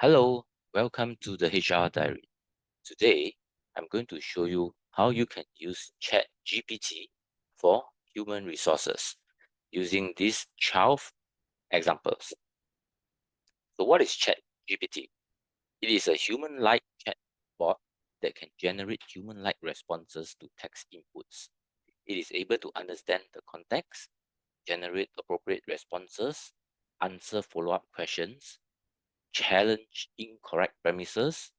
Hello, welcome to the HR Diary. Today, I'm going to show you how you can use ChatGPT for human resources using these 12 examples. So what is ChatGPT? It is a human-like chatbot that can generate human-like responses to text inputs. It is able to understand the context, generate appropriate responses, answer follow-up questions, challenge incorrect premises,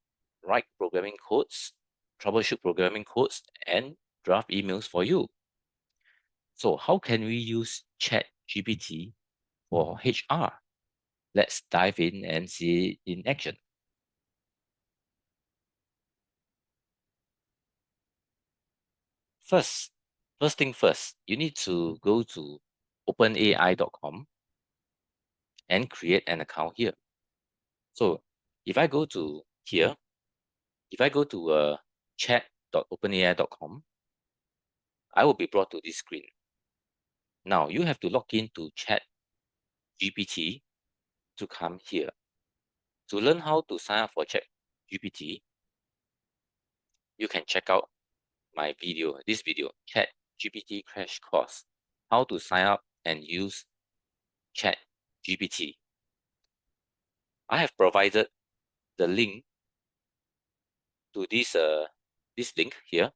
write programming codes, troubleshoot programming codes, and draft emails for you. So how can we use ChatGPT for HR? Let's dive in and see it in action. First thing first, you need to go to openai.com and create an account here. So if I go to here, if I go to chat.openai.com, I will be brought to this screen. Now you have to log in to ChatGPT to come here. To learn how to sign up for ChatGPT, you can check out my video, this video, ChatGPT Crash Course, how to sign up and use ChatGPT. I have provided the link to this link here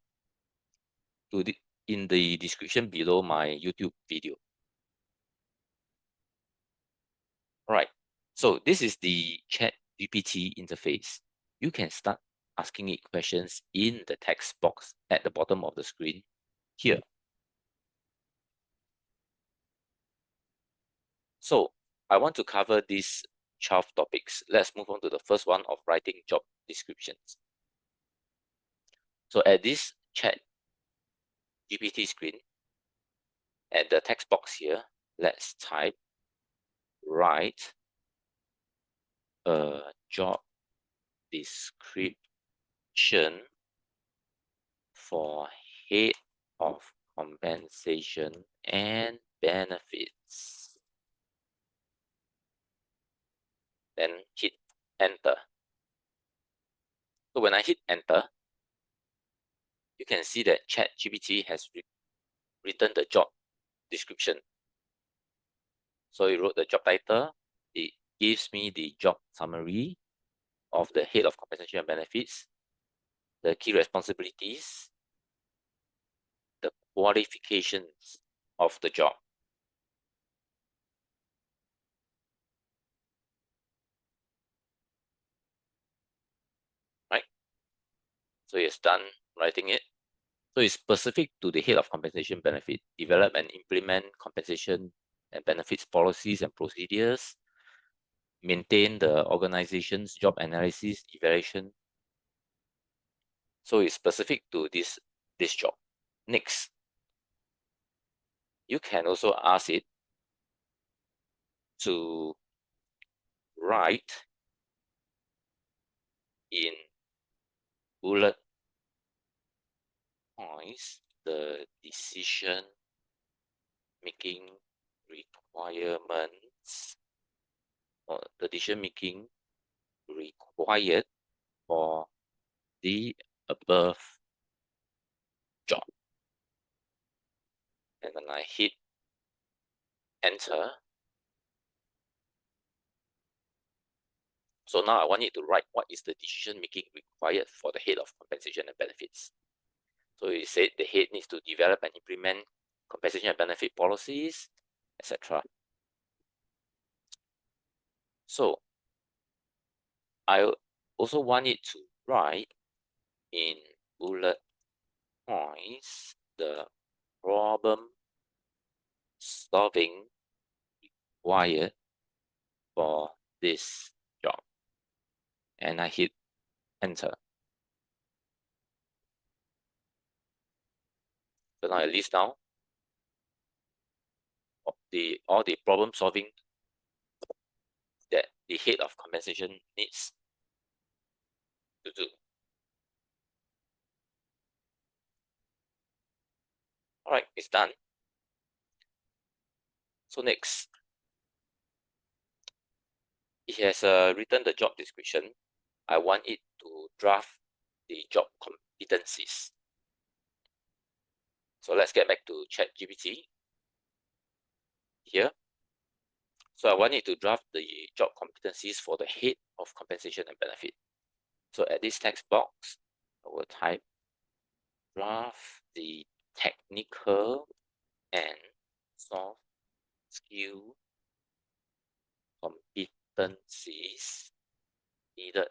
in the description below my YouTube video. All right, so this is the ChatGPT interface. You can start asking it questions in the text box at the bottom of the screen here. So I want to cover these 12 topics. Let's move on to the first one of writing job descriptions. So at this ChatGPT screen, at the text box here, let's type write a job description for head of compensation and benefits. Then hit enter. So when I hit enter, you can see that ChatGPT has written the job description. So it wrote the job title. It gives me the job summary of the head of compensation and benefits, the key responsibilities, the qualifications of the job. Right? So it's done writing it. So it's specific to the head of compensation benefit. Develop and implement compensation and benefits policies and procedures. Maintain the organization's job analysis, evaluation. So it's specific to this job. Next, you can also ask it to write in bullet points the decision making requirements or the decision making required for the above job. And then I hit enter. So now I want it to write what is the decision making required for the head of compensation and benefits. So it said the head needs to develop and implement compensation and benefit policies, etc. So I also want it to write in bullet points the problem solving required for this job. And I hit enter. So now I list down all the problem solving that the head of compensation needs to do. All right, it's done. So next, it has written the job description. I want it to draft the job competencies. So let's get back to ChatGPT here. So I want it to draft the job competencies for the head of compensation and benefit. So at this text box, I will type draft the technical and soft skill competencies needed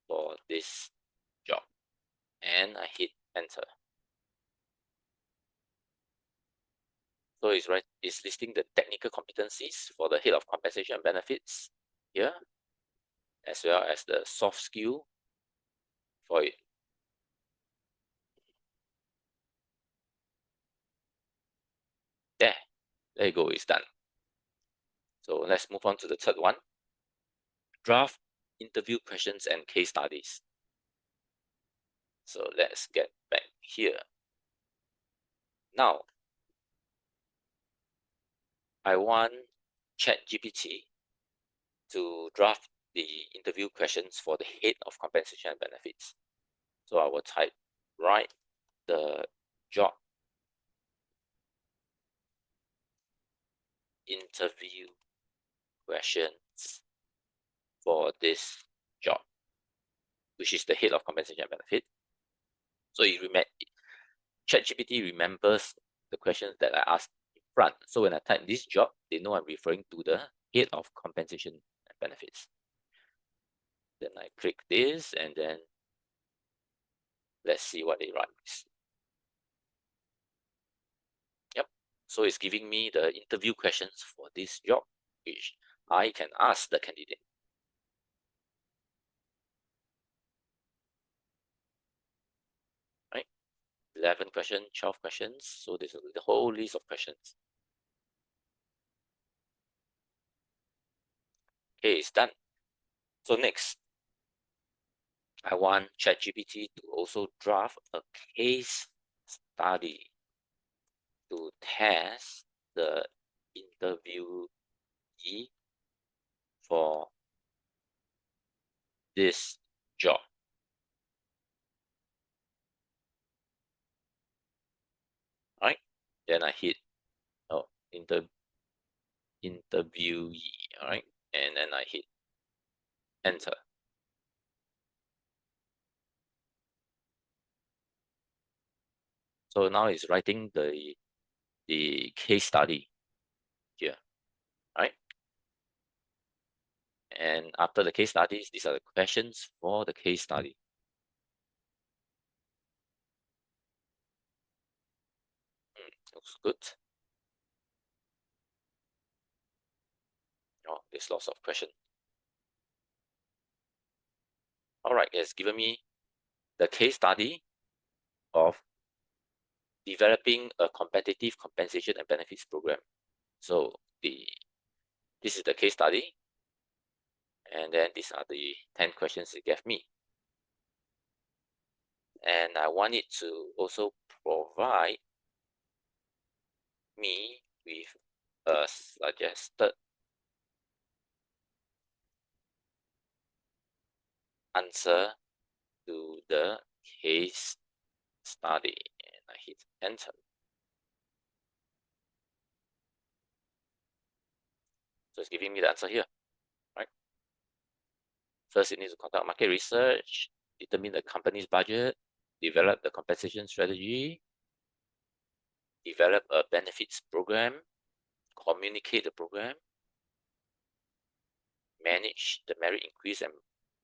for this job, and I hit enter. So it's listing the technical competencies for the head of compensation and benefits here, as well as the soft skill for it. There you go, it's done. So let's move on to the third one. Draft interview questions and case studies. So let's get back here. Now, I want ChatGPT to draft the interview questions for the head of compensation and benefits. So I will type, write the job interview questions for this job, which is the head of compensation and benefit. So ChatGPT remembers the questions that I asked in front. So when I type this job, they know I'm referring to the head of compensation and benefits. Then I click this, and then let's see what it writes. Yep. So it's giving me the interview questions for this job, which I can ask the candidate. Right? 11 questions, 12 questions. So there's the whole list of questions. Okay, it's done. So next, I want ChatGPT to also draft a case study to test the interviewee for this job. Right? Then I hit interviewee, all right, and then I hit enter. So now it's writing the case study here, right? And after the case studies, these are the questions for the case study. Looks good. Oh, there's lots of questions. All right, it's given me the case study of developing a competitive compensation and benefits program. So this is the case study, and then these are the 10 questions it gave me. And I want it to also provide me with a suggested answer to the case study, and I hit enter. So it's giving me the answer here, right? First, it needs to conduct market research, determine the company's budget, develop the compensation strategy, develop a benefits program, communicate the program, manage the merit increase and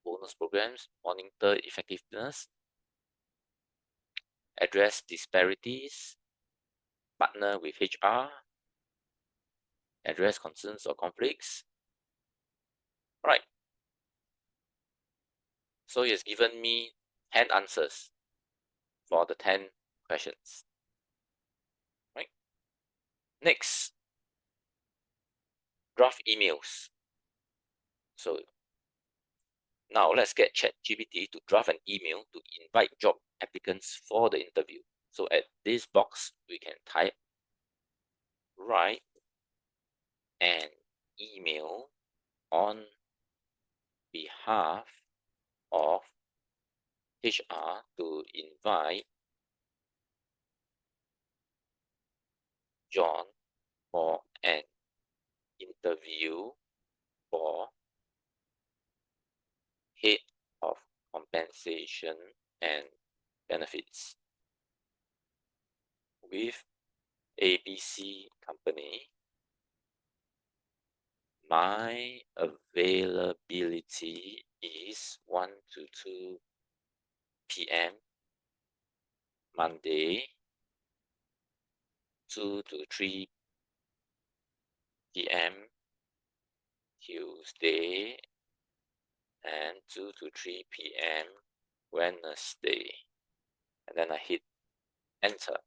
bonus programs, monitor effectiveness, address disparities, partner with HR, address concerns or conflicts. Right. So he has given me 10 answers for the 10 questions. Right. Next, draft emails. So now let's get ChatGPT to draft an email to invite job applicants for the interview. So at this box, we can type, write an email on behalf of HR to invite John for an interview for head of compensation and benefits with ABC company. My availability is 1 to 2 p.m. Monday, 2 to 3 p.m. Tuesday, and 2 to 3 p.m. Wednesday. And then I hit enter.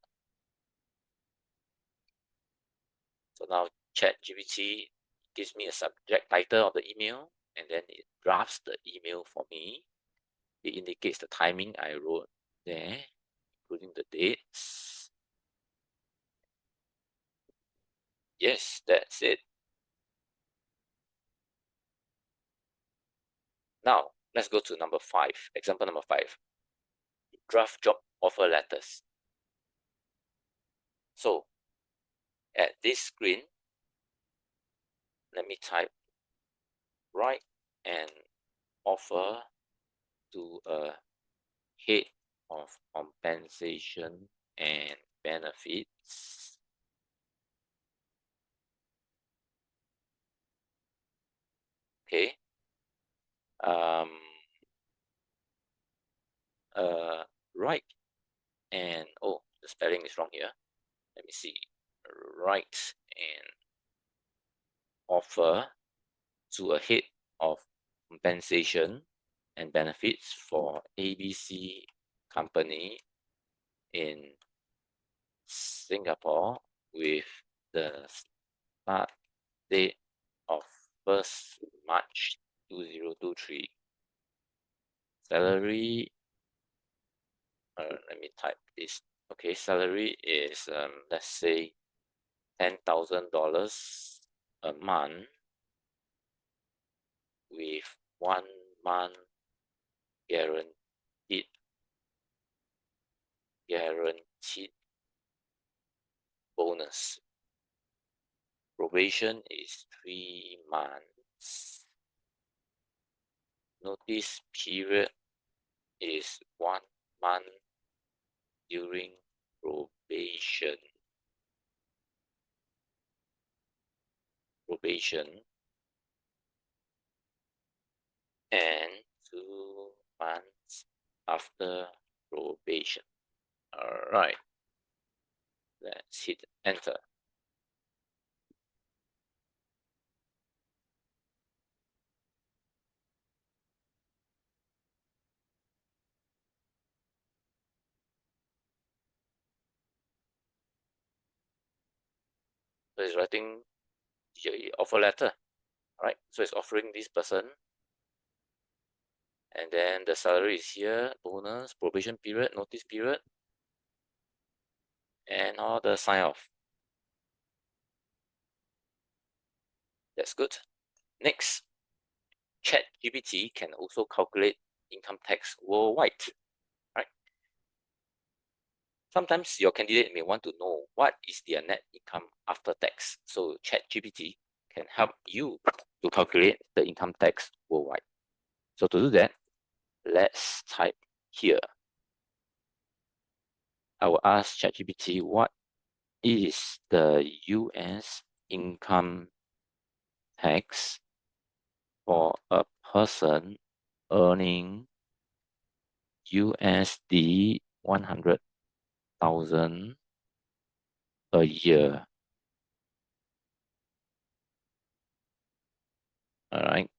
So now ChatGPT gives me a subject title of the email, and then it drafts the email for me. It indicates the timing I wrote there, including the dates. Yes, that's it. Now, let's go to number 5, example number 5. Draft job offer letters. So, at this screen, let me type write an offer to a head of compensation and benefits. Okay. Write and the spelling is wrong here. Let me see. Write an offer to a head of compensation and benefits for ABC company in Singapore with the start date of 1st March 2023. Salary, let me type this. Okay, salary is let's say $10,000 a month with 1 month guaranteed bonus. Probation is 3 months. Notice period is 1 month during probation. And 2 months after probation. All right. Let's hit enter. So it's writing the offer letter. All right. So it's offering this person. And then the salary is here, bonus, probation period, notice period, and all the sign off. That's good. Next, ChatGPT can also calculate income tax worldwide. Right? Sometimes your candidate may want to know what is their net income after tax. So ChatGPT can help you to calculate the income tax worldwide. So to do that, let's type here. I will ask ChatGPT what is the US income tax for a person earning USD 100,000 a year. All right.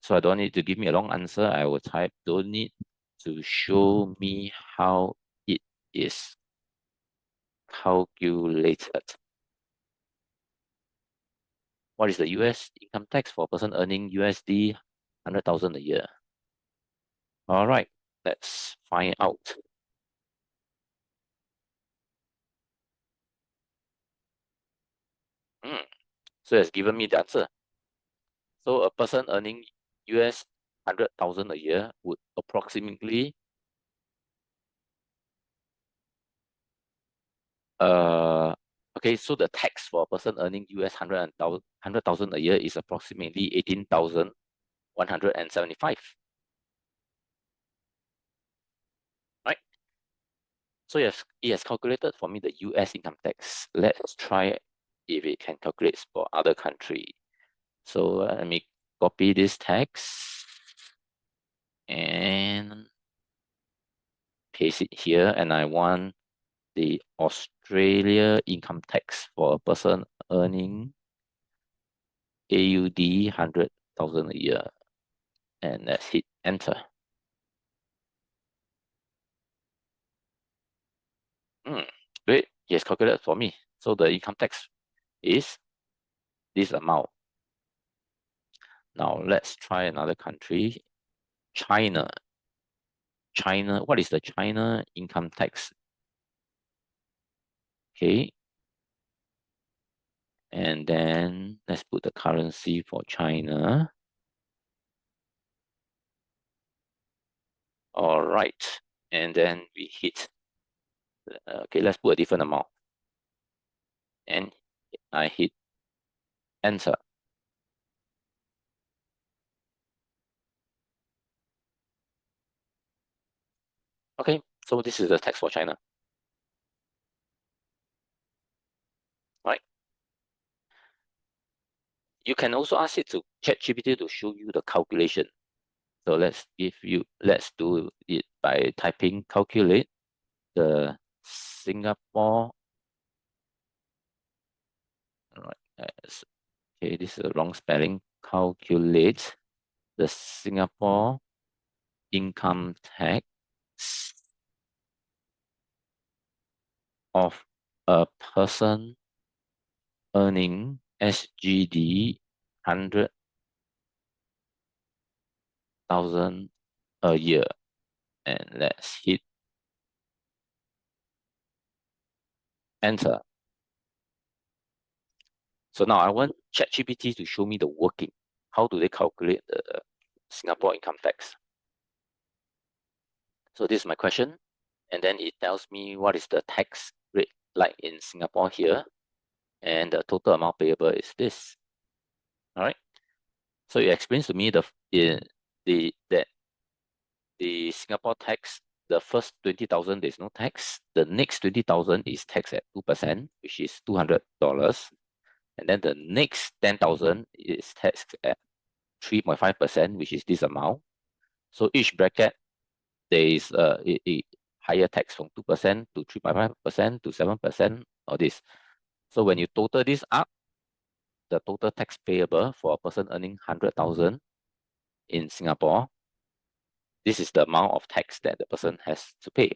So I don't need to give me a long answer. I will type don't need to show me how it is calculated. What is the US income tax for a person earning USD 100,000 a year? All right, let's find out. So it's given me the answer. So a person earning USD 100,000 a year would approximately okay, so the tax for a person earning US 100,000 a year is approximately 18,175. Right? So yes, it has calculated for me the US income tax. Let's try if it can calculate for other country. So let me copy this text and paste it here, and I want the Australia income tax for a person earning AUD 100,000 a year, and let's hit enter. Great, it has calculated for me. So the income tax is this amount. Now let's try another country, China. China, what is the China income tax? Okay, and then let's put the currency for China. All right, and then we hit, okay, let's put a different amount. And I hit enter. Okay, so this is the tax for China. Right? You can also ask it to ChatGPT to show you the calculation. So let's do it by typing calculate the Singapore. All right, okay, this is a wrong spelling. Calculate the Singapore income tax of a person earning SGD 100,000 a year, and let's hit enter. So now I want ChatGPT to show me the working. How do they calculate the Singapore income tax? So this is my question, and then it tells me what is the tax rate like in Singapore here, and the total amount payable is this. All right. So it explains to me that the Singapore tax, the first 20,000 there's no tax. The next 20,000 is taxed at 2%, which is $200, and then the next 10,000 is taxed at 3.5%, which is this amount. So each bracket there is a higher tax from 2% to 3.5% to 7% or this. So when you total this up, the total tax payable for a person earning 100,000 in Singapore, this is the amount of tax that the person has to pay.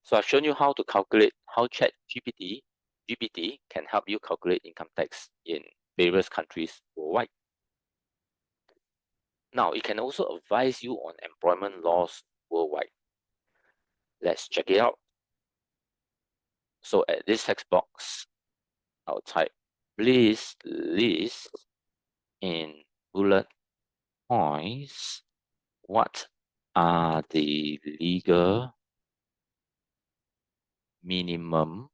So I've shown you how to calculate, how ChatGPT can help you calculate income tax in various countries worldwide. Now, it can also advise you on employment laws worldwide. Let's check it out. So at this text box, I'll type, please list in bullet points what are the legal minimum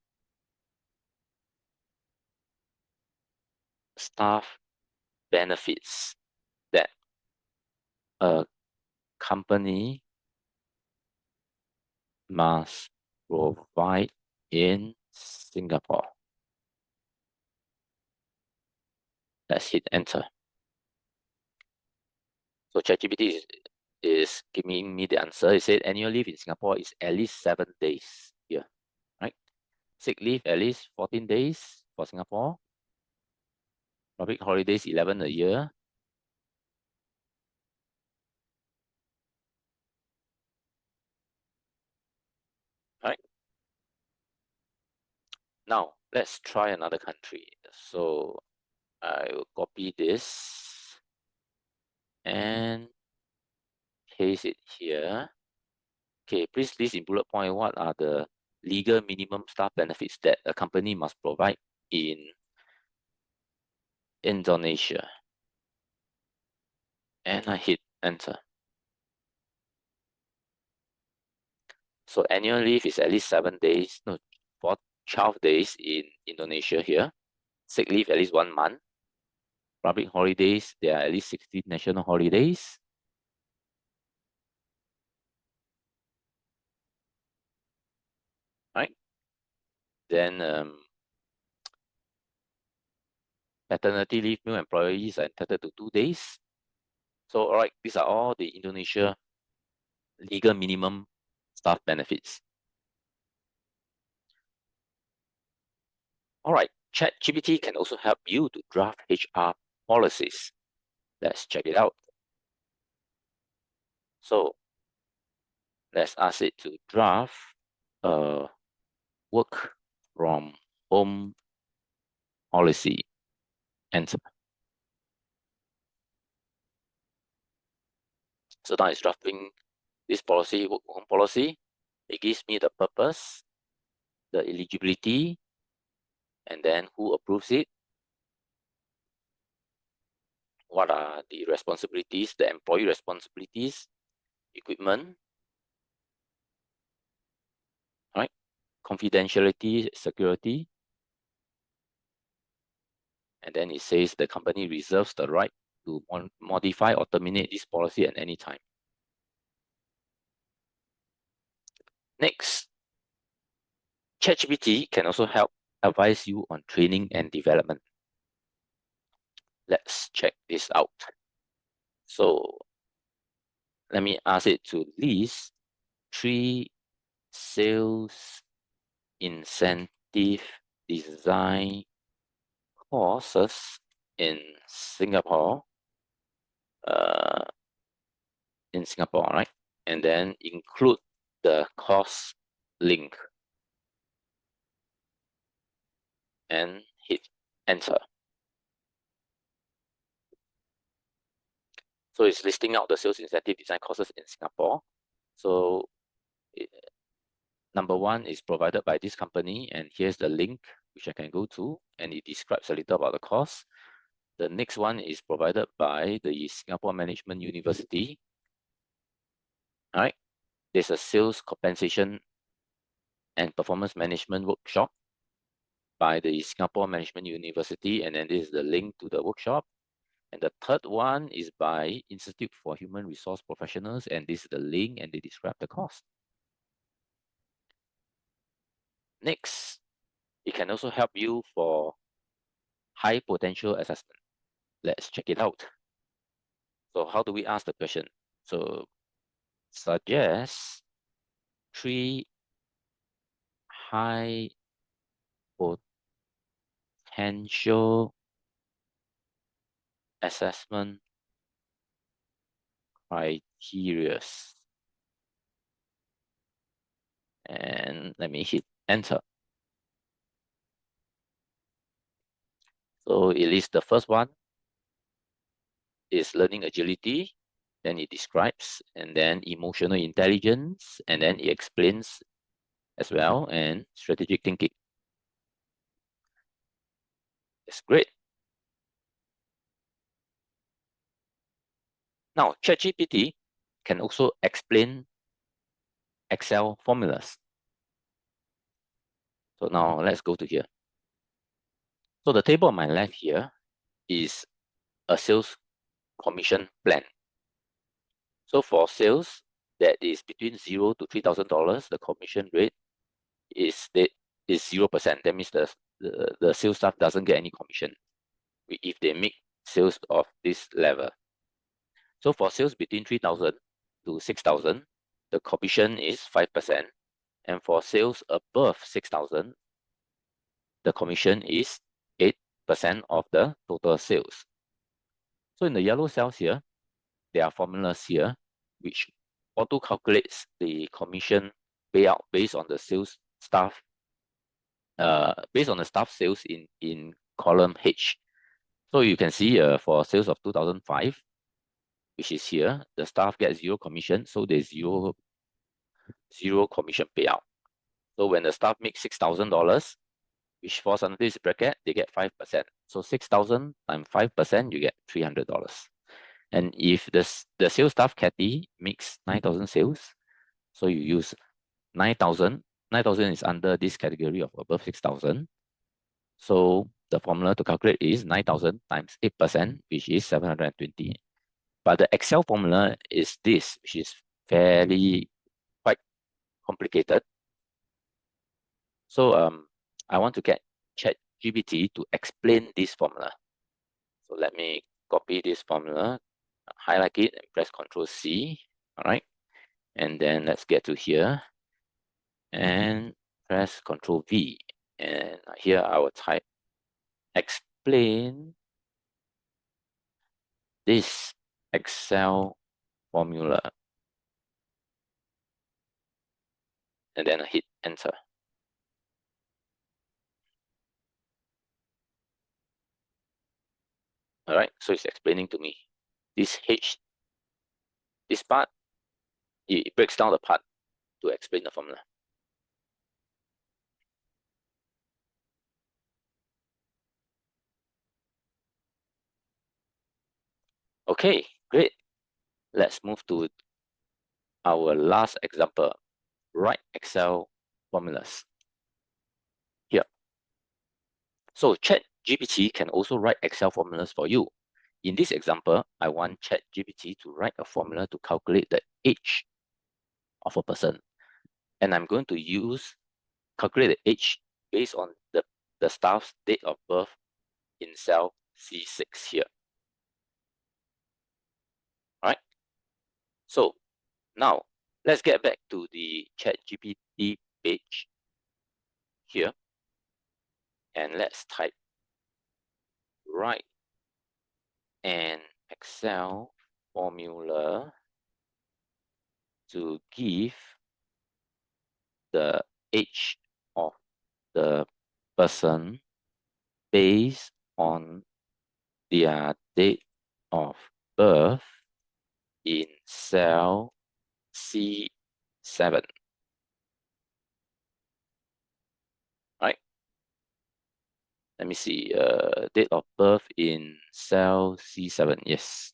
staff benefits that a company must provide in Singapore. Let's hit enter. So ChatGPT is giving me the answer. It said annual leave in Singapore is at least 7 days here, right? Sick leave at least 14 days for Singapore. Public holidays 11 a year. Right. Now let's try another country. So I will copy this and paste it here. Okay, please list in bullet point what are the legal minimum staff benefits that a company must provide in Indonesia. And I hit enter. So annual leave is at least 7 days, no, 12 days in Indonesia here. Sick leave at least 1 month. Public holidays, there are at least 16 national holidays. Right? Then paternity leave, new employees are entitled to 2 days. So, all right, these are all the Indonesia legal minimum staff benefits. All right, ChatGPT can also help you to draft HR policies. Let's check it out. So, let's ask it to draft a work from home policy. Enter. So now it's drafting this policy, work from home policy. It gives me the purpose, the eligibility, and then who approves it. What are the responsibilities, the employee responsibilities, equipment, right? Confidentiality, security. And then it says the company reserves the right to modify or terminate this policy at any time. Next, ChatGPT can also help advise you on training and development. Let's check this out. So let me ask it to list 3 sales incentive design courses in Singapore, right? And then include the course link and hit enter. So it's listing out the sales incentive design courses in Singapore. So number 1 is provided by this company, and here's the link which I can go to, and it describes a little about the course. The next one is provided by the Singapore Management University. All right, there's a sales compensation and performance management workshop by the Singapore Management University, and then this is the link to the workshop. And the third one is by Institute for Human Resource Professionals, and this is the link, and they describe the course. Next, it can also help you for high potential assessment. Let's check it out. So how do we ask the question? So suggest 3 high potential assessment criteria. And let me hit enter. So it lists the first one is learning agility, then it describes, and then emotional intelligence, and then it explains as well, and strategic thinking. It's great. Now, ChatGPT can also explain Excel formulas. So now let's go to here. So the table on my left here is a sales commission plan. So for sales that is between $0 to $3,000, the commission rate is 0%. That means the sales staff doesn't get any commission if they make sales of this level. So for sales between 3,000 to 6,000, the commission is 5%. And for sales above 6,000, the commission is 8% of the total sales. So in the yellow cells here, there are formulas here which auto calculates the commission payout based on the sales staff, based on the staff sales in column H. So you can see for sales of 2005, which is here, the staff gets 0 commission, so there's zero commission payout. So when the staff makes $6,000, which falls under this bracket, they get 5%. So 6,000 times 5%, you get $300. And if the sales staff, Kathy, makes 9,000 sales, so you use 9,000. 9,000 is under this category of above 6,000. So the formula to calculate is 9,000 times 8%, which is 720. But the Excel formula is this, which is fairly quite complicated. So I want to get ChatGPT to explain this formula. So let me copy this formula, highlight it, and press Ctrl C. All right. And then let's get to here and press Ctrl V. And here I will type explain this Excel formula. And then I hit enter. All right, so it's explaining to me this part, it breaks down the part to explain the formula. Okay, great. Let's move to our last example, write Excel formulas. Here. So ChatGPT can also write Excel formulas for you. In this example, I want ChatGPT to write a formula to calculate the age of a person. And I'm going to calculate the age based on the staff's date of birth in cell C6 here. All right. So now let's get back to the ChatGPT page here. And let's type write an Excel formula to give the age of the person based on their date of birth in cell C7. Right? Let me see. Date of birth in cell C7. Yes.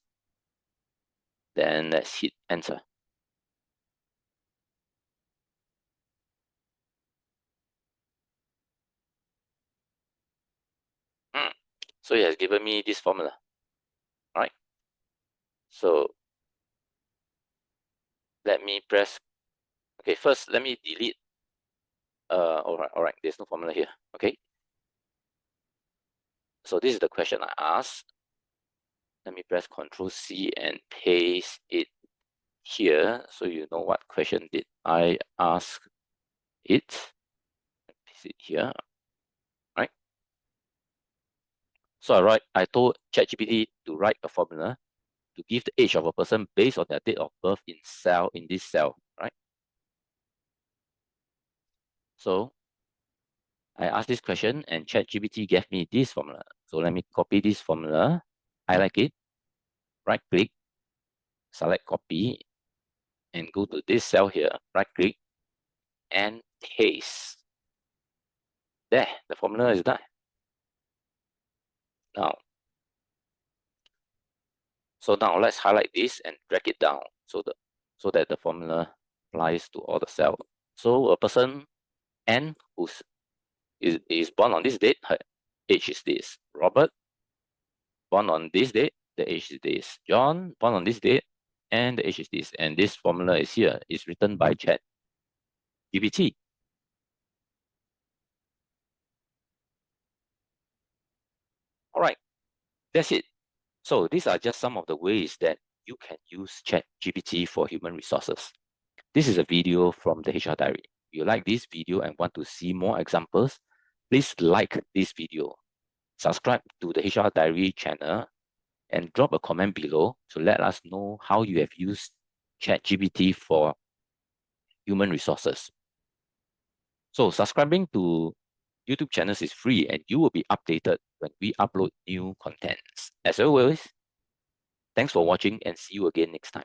Then let's hit enter. So it has given me this formula. All right. So let me press. Okay, first let me delete. All right. There's no formula here. Okay. So this is the question I asked. Let me press Ctrl C and paste it here, so you know what question did I ask it. Paste it here. Right. So I told ChatGPT to write a formula to give the age of a person based on their date of birth in this cell, right? So I asked this question and ChatGPT gave me this formula. So let me copy this formula, highlight it, right click, select copy, and go to this cell here, right click, and paste. There, the formula is done. So now let's highlight this and drag it down so that the formula applies to all the cells. So a person N who is born on this date, her age is this. Robert, born on this date, the age is this. John, born on this date, and the age is this. And this formula is here. It's written by ChatGPT. All right, that's it. So these are just some of the ways that you can use ChatGPT for human resources. This is a video from the HR Diary. If you like this video and want to see more examples, please like this video, subscribe to the HR Diary channel, and drop a comment below to let us know how you have used ChatGPT for human resources. So subscribing to YouTube channels is free and you will be updated when we upload new contents. As always, thanks for watching and see you again next time.